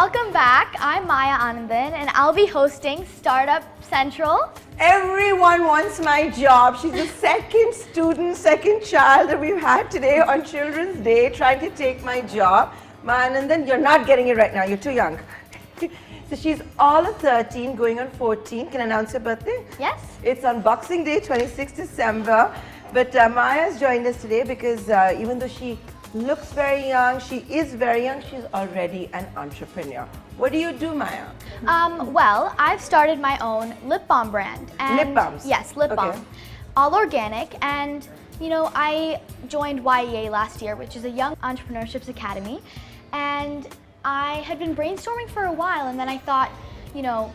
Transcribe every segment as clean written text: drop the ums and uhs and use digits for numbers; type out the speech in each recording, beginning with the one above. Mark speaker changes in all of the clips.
Speaker 1: welcome back. I'm Maya Anandan and I'll be hosting Startup Central.
Speaker 2: Everyone wants my job. She's the second student, second child that we've had today on Children's Day trying to take my job. Maya Anandan, you're not getting it right now. You're too young. So she's all of 13, going on 14. Can I announce your birthday?
Speaker 1: Yes.
Speaker 2: It's on Boxing Day, 26 December. But Maya's joined us today because even though she looks very young, she is very young, she's already an entrepreneur. What do you do, Maya?
Speaker 1: Well, I've started my own lip balm brand. And
Speaker 2: lip balms?
Speaker 1: Yes, lip balm. All organic. And, you know, I joined YEA last year, which is a Young Entrepreneurship Academy. And I had been brainstorming for a while, and then I thought, you know,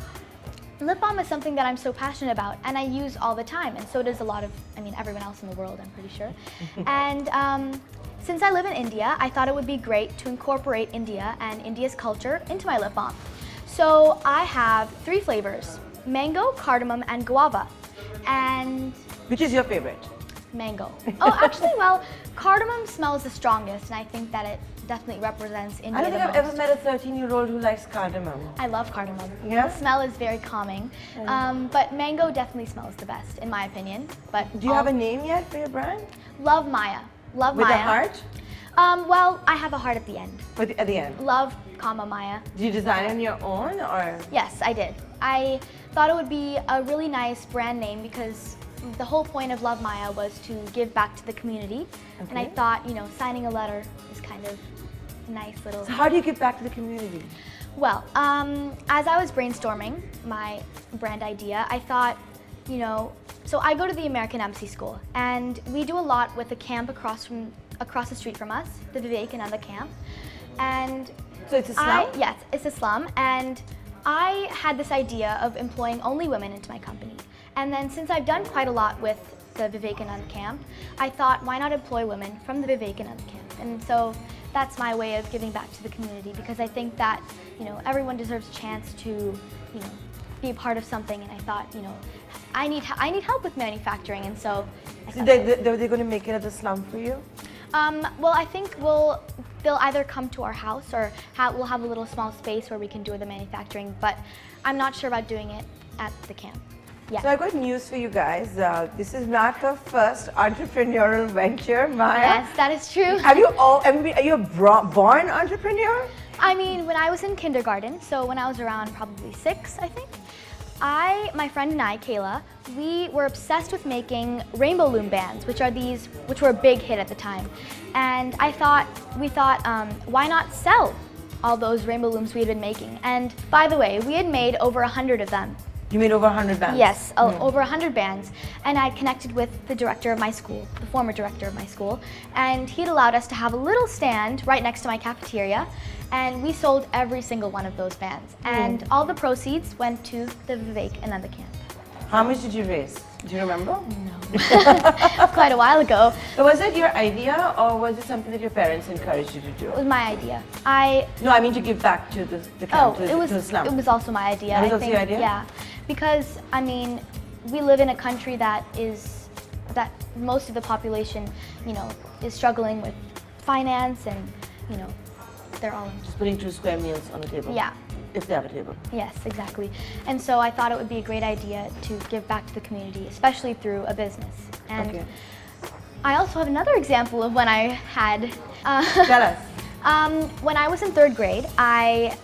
Speaker 1: lip balm is something that I'm so passionate about and I use all the time, and so does a lot of, everyone else in the world, I'm pretty sure. And since I live in India, I thought it would be great to incorporate India and India's culture into my lip balm. So I have 3 flavors: mango, cardamom, and guava. And
Speaker 2: which is your favorite?
Speaker 1: Mango. Oh, actually, well, cardamom smells the strongest, and I think that it definitely represents India.
Speaker 2: I don't think I've ever met a 13-year-old who likes cardamom.
Speaker 1: I love cardamom.
Speaker 2: Yeah?
Speaker 1: The smell is very calming. But mango definitely smells the best, in my opinion. But
Speaker 2: do you have a name yet for your brand?
Speaker 1: Love Maya. Love
Speaker 2: With
Speaker 1: Maya.
Speaker 2: a heart?
Speaker 1: Well, I have a heart at the end.
Speaker 2: At the end?
Speaker 1: Love, comma, Maya.
Speaker 2: Did you design it on your own, or?
Speaker 1: Yes, I did. I thought it would be a really nice brand name because the whole point of Love Maya was to give back to the community. Okay. And I thought, you know, signing a letter is kind of a nice little...
Speaker 2: So how do you give back to the community?
Speaker 1: Well, as I was brainstorming my brand idea, I thought, you know, so I go to the American MC School, and we do a lot with a camp across the street from us, the Vivekananda camp. And
Speaker 2: so it's a slum?
Speaker 1: Yes, it's a slum, and I had this idea of employing only women into my company. And then since I've done quite a lot with the Vivekananda camp, I thought, why not employ women from the Vivekananda camp? And so that's my way of giving back to the community, because I think that, you know, everyone deserves a chance to, you know, be a part of something. And I thought, you know, I need help with manufacturing, and so.
Speaker 2: They're going to make it at the slum for you?
Speaker 1: Well, I think they'll either come to our house, or we'll have a little small space where we can do the manufacturing, but I'm not sure about doing it at the camp. Yeah.
Speaker 2: So I've got news for you guys. This is not her first entrepreneurial venture, Maya.
Speaker 1: Yes, that is true.
Speaker 2: Are you a born entrepreneur?
Speaker 1: I mean, when I was in kindergarten, so when I was around probably 6, I think, my friend and I, Kayla, we were obsessed with making rainbow loom bands, which were a big hit at the time. And we thought, why not sell all those rainbow looms we had been making? And by the way, we had made over 100 of them.
Speaker 2: You made over 100 bands?
Speaker 1: Yes, over 100 bands. And I connected with the director of my school, the former director of my school, and he'd allowed us to have a little stand right next to my cafeteria, and we sold every single one of those bands. And all the proceeds went to the Vivekananda camp.
Speaker 2: How much did you raise? Do you remember?
Speaker 1: No. Quite a while ago.
Speaker 2: But was it your idea, or was it something that your parents encouraged you to do?
Speaker 1: It was my idea.
Speaker 2: No, I mean to give back to the camp, to the slum.
Speaker 1: It was also my idea.
Speaker 2: It was also your idea?
Speaker 1: Yeah, because I mean, we live in a country that most of the population, you know, is struggling with finance, and you know, they're all
Speaker 2: just putting 2 square meals on the table.
Speaker 1: Yeah.
Speaker 2: If they have a table.
Speaker 1: Yes, exactly. And so I thought it would be a great idea to give back to the community, especially through a business. And I also have another example of when I had...
Speaker 2: Tell us.
Speaker 1: When I was in 3rd grade, I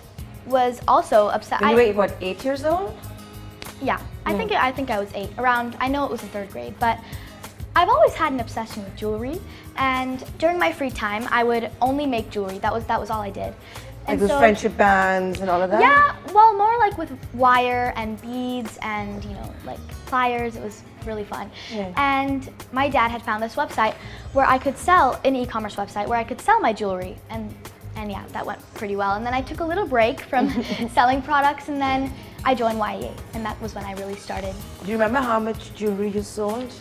Speaker 1: was also upset.
Speaker 2: You were, what, 8 years old?
Speaker 1: Yeah, I think I was 8. I know it was in 3rd grade, but I've always had an obsession with jewelry, and during my free time, I would only make jewelry. That was all I did.
Speaker 2: Like those friendship bands and all of that?
Speaker 1: Yeah, well, more like with wire and beads and, you know, like pliers. It was really fun. Yeah. And my dad had found this website where I could sell, an e-commerce website where I could sell my jewelry. And yeah, that went pretty well. And then I took a little break from selling products, and then I joined YEA, and that was when I really started.
Speaker 2: Do you remember how much jewelry you sold?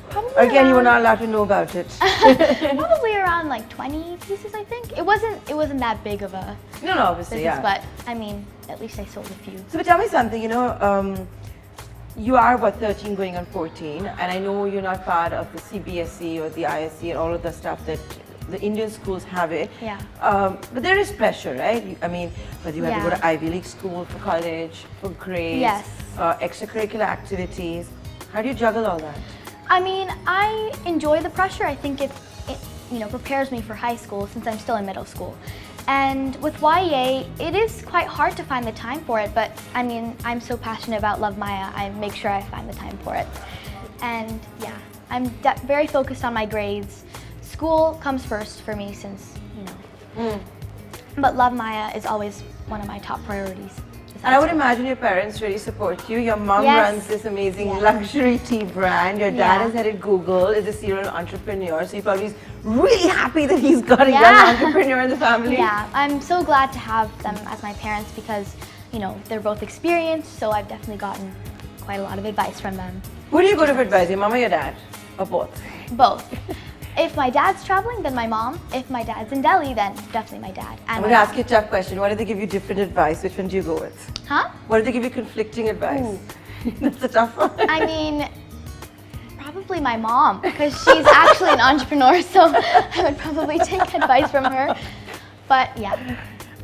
Speaker 1: Probably
Speaker 2: Again, you were not allowed to know about it.
Speaker 1: Probably around like 20 pieces, I think. It wasn't that big of a
Speaker 2: obviously,
Speaker 1: business, but I mean, at least I sold a few.
Speaker 2: So, but tell me something. You know, you are what, 13 going on 14, and I know you're not part of the CBSE or the ISE and all of the stuff that the Indian schools have it.
Speaker 1: Yeah.
Speaker 2: But there is pressure, right? I mean, whether you have to go
Speaker 1: Yeah.
Speaker 2: to Ivy League school for college, for grades,
Speaker 1: Yes.
Speaker 2: extracurricular activities. How do you juggle all that?
Speaker 1: I mean, I enjoy the pressure. I think it prepares me for high school since I'm still in middle school. And with YEA, it is quite hard to find the time for it, but I mean, I'm so passionate about Love Maya, I make sure I find the time for it. And yeah, I'm very focused on my grades. School comes first for me since, but Love Maya is always one of my top priorities.
Speaker 2: And I would imagine your parents really support you. Your mom
Speaker 1: Yes.
Speaker 2: runs this amazing
Speaker 1: Yeah.
Speaker 2: luxury tea brand. Your dad
Speaker 1: Yeah.
Speaker 2: has headed Google, is a serial entrepreneur. So he probably is really happy that he's got a
Speaker 1: Yeah.
Speaker 2: young entrepreneur in the family.
Speaker 1: Yeah, I'm so glad to have them as my parents because, they're both experienced, so I've definitely gotten quite a lot of advice from them.
Speaker 2: Who do you go to for advice, your mom or your dad? Or both?
Speaker 1: Both. If my dad's traveling, then my mom. If my dad's in Delhi, then definitely my dad.
Speaker 2: I'm
Speaker 1: And
Speaker 2: going to ask you a tough question. What if they give you different advice? Which one do you go with?
Speaker 1: Huh?
Speaker 2: What if they give you conflicting advice?
Speaker 1: Ooh.
Speaker 2: That's a tough one.
Speaker 1: I mean, probably my mom, because she's actually an entrepreneur, so I would probably take advice from her. But yeah,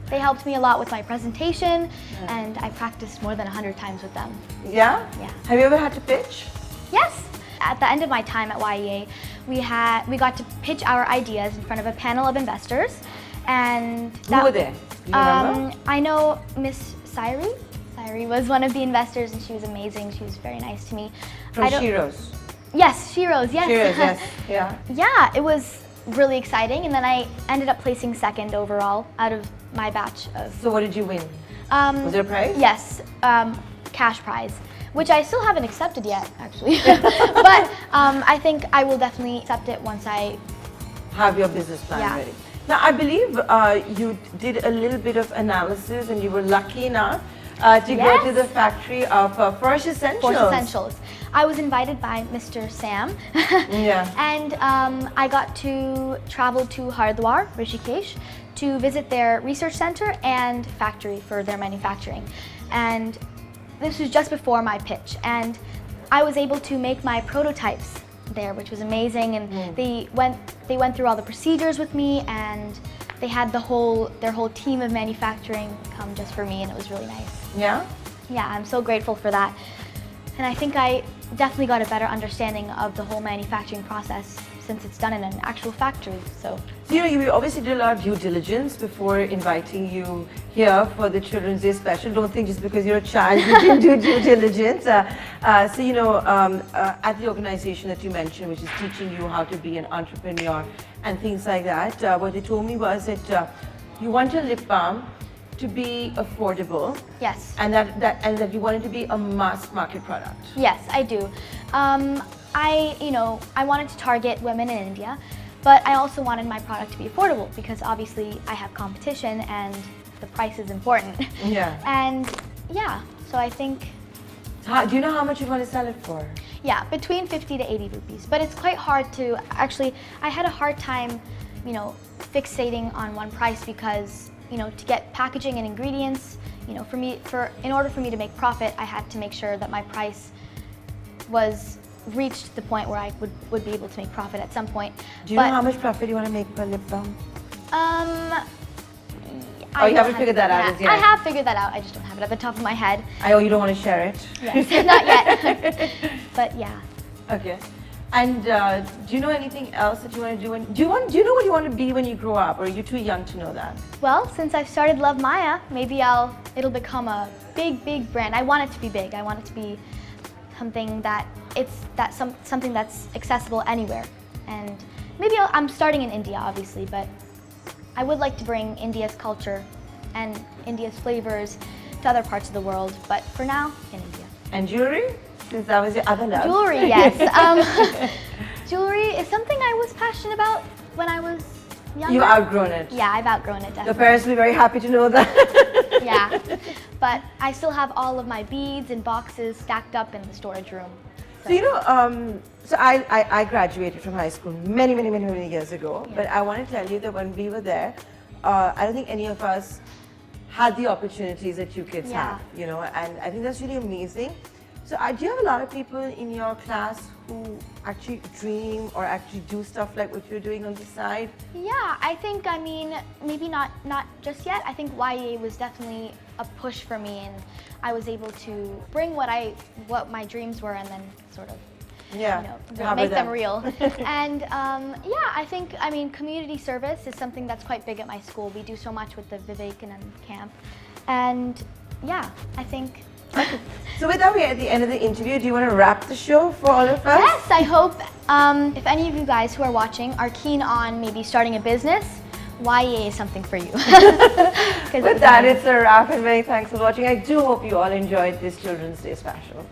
Speaker 1: they helped me a lot with my presentation, and I practiced more than 100 times with them.
Speaker 2: Yeah?
Speaker 1: Yeah.
Speaker 2: Have you ever had to pitch?
Speaker 1: Yes. At the end of my time at YEA, we got to pitch our ideas in front of a panel of investors, and
Speaker 2: Who were there? Do you remember?
Speaker 1: I know Miss Sairi. Sairi was one of the investors, and she was amazing. She was very nice to me.
Speaker 2: From Shiro's.
Speaker 1: Yes, Shiro's. Yes.
Speaker 2: Shiro's, yes. Yeah.
Speaker 1: Yeah, it was really exciting, and then I ended up placing second overall out of my batch of.
Speaker 2: So what did you win? Was there a prize?
Speaker 1: Yes, cash prize, which I still haven't accepted yet, actually. But I think I will definitely accept it once I
Speaker 2: Have your business plan
Speaker 1: Yeah.
Speaker 2: ready. Now, I believe you did a little bit of analysis and you were lucky enough to go to
Speaker 1: Yes.
Speaker 2: the factory of Force Essentials.
Speaker 1: Force Essentials. I was invited by Mr. Sam.
Speaker 2: Yeah.
Speaker 1: And I got to travel to Haridwar, Rishikesh, to visit their research center and factory for their manufacturing. And this was just before my pitch. And I was able to make my prototypes there, which was amazing. And they went through all the procedures with me, and they had their whole team of manufacturing come just for me, and it was really nice.
Speaker 2: Yeah?
Speaker 1: Yeah, I'm so grateful for that. And I think I definitely got a better understanding of the whole manufacturing process since it's done in an actual factory. So
Speaker 2: So, you obviously did a lot of due diligence before inviting you here for the Children's Day special. Don't think just because you're a child you didn't do due diligence. At the organization that you mentioned, which is teaching you how to be an entrepreneur and things like that, what they told me was that you want your lip balm to be affordable,
Speaker 1: yes,
Speaker 2: and that you want it to be a mass market product.
Speaker 1: yes, I do. I wanted to target women in India, but I also wanted my product to be affordable because obviously I have competition and the price is important.
Speaker 2: Yeah.
Speaker 1: And yeah, so I think,
Speaker 2: Do you know how much you want to sell it for?
Speaker 1: yeah, between 50 to 80 rupees. But it's quite hard to, actually, I had a hard time, fixating on one price because, to get packaging and ingredients, in order for me to make profit, I had to make sure that my price was reached the point where I would be able to make profit at some point.
Speaker 2: Do you know how much profit you want to make per lip balm?
Speaker 1: I
Speaker 2: you
Speaker 1: don't
Speaker 2: haven't figured that out
Speaker 1: yeah,
Speaker 2: as yet?
Speaker 1: I have figured that out. I just don't have it at the top of my head.
Speaker 2: You don't want to share it?
Speaker 1: Yes, not yet. But yeah.
Speaker 2: Okay. And do you know anything else that you want to do? Do you know what you want to be when you grow up, or are you too young to know that?
Speaker 1: Well, since I've started Love Maya, maybe it'll become a big brand. I want it to be big. I want it to be something something that's accessible anywhere. And maybe I'm starting in India, obviously, but I would like to bring India's culture and India's flavors to other parts of the world. But for now, in India.
Speaker 2: And jewelry? Since that was your other love.
Speaker 1: Jewelry, yes. Jewelry is something I was passionate about when I was younger.
Speaker 2: You've outgrown it.
Speaker 1: Yeah, I've outgrown it,
Speaker 2: Your
Speaker 1: definitely.
Speaker 2: parents will be very happy to know that.
Speaker 1: Yeah, but I still have all of my beads and boxes stacked up in the storage room.
Speaker 2: So I graduated from high school many years ago.
Speaker 1: Yeah.
Speaker 2: But I want to tell you that when we were there, I don't think any of us had the opportunities that you kids
Speaker 1: Yeah.
Speaker 2: have. And I think that's really amazing. So do you have a lot of people in your class who actually dream or actually do stuff like what you're doing on the side?
Speaker 1: Yeah, I think, I mean, maybe not just yet. I think YA was definitely a push for me, and I was able to bring what my dreams were and then sort of make them real. And yeah, I think, I mean, community service is something that's quite big at my school. We do so much with the Vivekanand camp. And yeah, I think.
Speaker 2: So with that, we're at the end of the interview. Do you want to wrap the show for all of us?
Speaker 1: Yes, I hope if any of you guys who are watching are keen on maybe starting a business, YA is something for you.
Speaker 2: With that, it's a wrap, and many thanks for watching. I do hope you all enjoyed this Children's Day special.